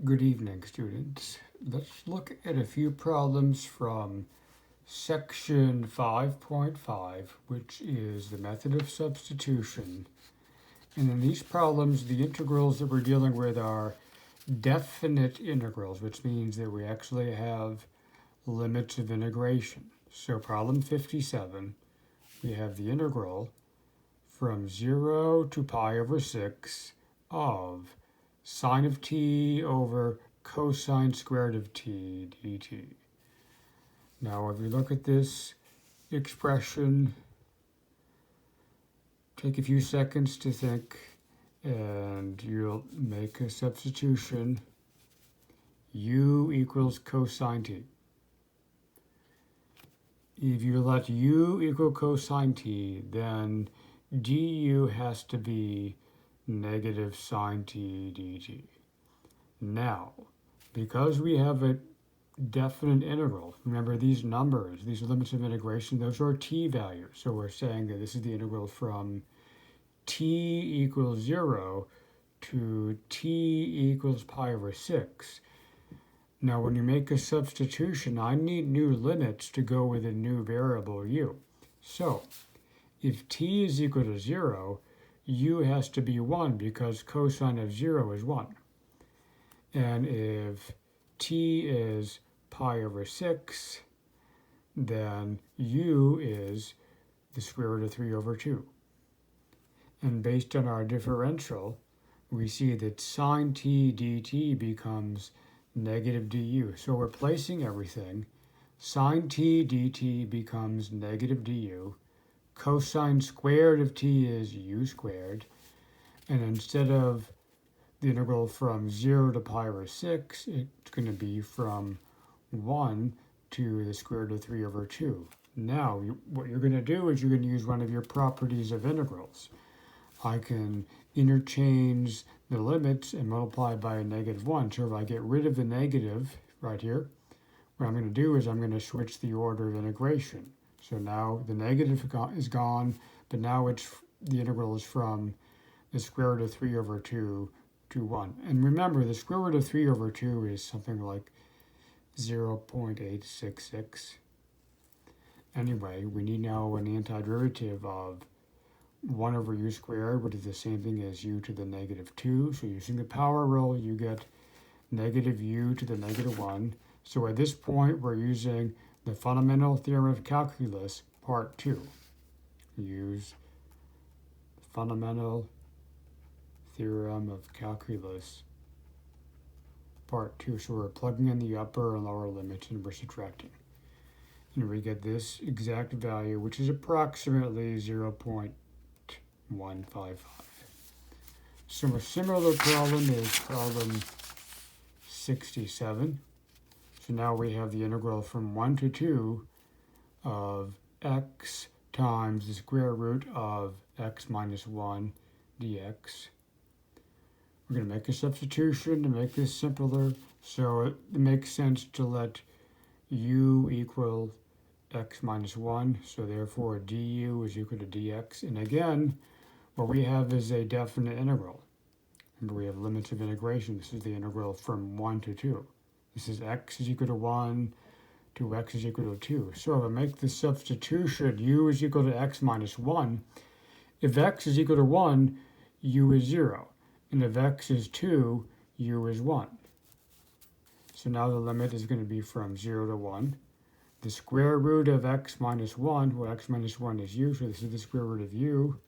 Good evening, students. Let's look at a few problems from section 5.5, which is the method of substitution. And in these problems, the integrals that we're dealing with are definite integrals, which means that we actually have limits of integration. So problem 57, we have the integral from 0 to pi over 6 of sine of t over cosine squared of t dt. Now, if we look at this expression, take a few seconds to think, and you'll make a substitution. U equals cosine t. If you let u equal cosine t, then du has to be negative sine t dt. Now, because we have a definite integral, remember these numbers, these limits of integration, those are t values. So we're saying that this is the integral from t equals 0 to t equals pi over 6. Now, when you make a substitution, I need new limits to go with a new variable u. So, if t is equal to 0, u has to be 1 because cosine of 0 is 1. And if t is pi over 6, then u is the square root of 3 over 2. And based on our differential, we see that sine t dt becomes negative du. So replacing everything, sine t dt becomes negative du. Cosine squared of t is u squared. And instead of the integral from 0 to pi over 6, it's going to be from 1 to the square root of 3 over 2. Now, what you're going to do is you're going to use one of your properties of integrals. I can interchange the limits and multiply by a negative 1. So if I get rid of the negative right here, what I'm going to do is I'm going to switch the order of integration. So now the negative is gone, but now the integral is from the square root of 3 over 2 to 1. And remember, the square root of 3 over 2 is something like 0.866. Anyway, we need now an antiderivative of 1 over u squared, which is the same thing as u to the negative 2. So using the power rule, you get negative u to the negative 1. So at this point, we're using the fundamental theorem of calculus, part 2. Use fundamental theorem of calculus, part 2. So we're plugging in the upper and lower limits and we're subtracting. And we get this exact value, which is approximately 0.155. So a similar problem is problem 67. So now we have the integral from 1 to 2 of x times the square root of x minus 1 dx. We're going to make a substitution to make this simpler. So it makes sense to let u equal x minus 1. So therefore du is equal to dx. And again, what we have is a definite integral. Remember, we have limits of integration. This is the integral from 1 to 2. This is x is equal to 1 to x is equal to 2. So if I make the substitution, u is equal to x minus 1. If x is equal to 1, u is 0. And if x is 2, u is 1. So now the limit is going to be from 0 to 1. The square root of x minus 1, well, x minus 1 is u, so this is the square root of u.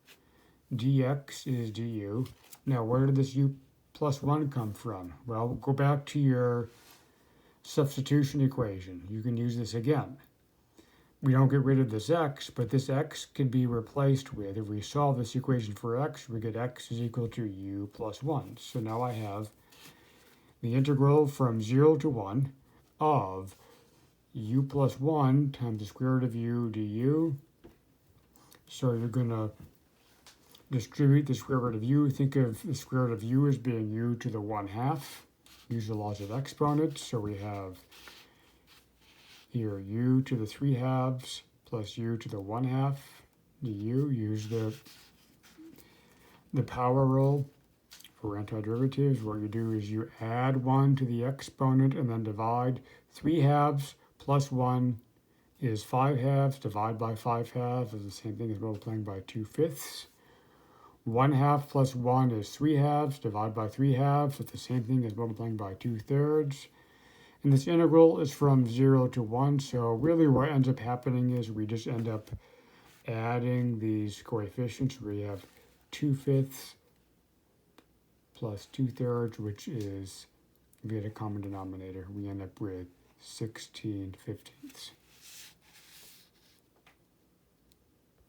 Dx is du. Now, where did this u plus 1 come from? Well, go back to your substitution equation. You can use this again. We don't get rid of this x, but this x can be replaced with, if we solve this equation for x, we get x is equal to u plus 1. So now I have the integral from 0 to 1 of u plus 1 times the square root of u du. So you're going to distribute the square root of u. Think of the square root of u as being u to the 1/2. Use the laws of exponents. So we have here u to the 3/2 plus u to the 1/2 du. Use the power rule For antiderivatives, what you do is you add 1 to the exponent and then divide. 3 halves plus 1 is 5 halves. Divide by 5 halves is the same thing as multiplying by 2/5. 1 half plus 1 is 3 halves. Divide by 3 halves is the same thing as multiplying by 2/3. And this integral is from 0 to 1. So really what ends up happening is we just end up adding these coefficients. We have 2/5 plus 2/3, which is, if we had a common denominator, we end up with 16/15.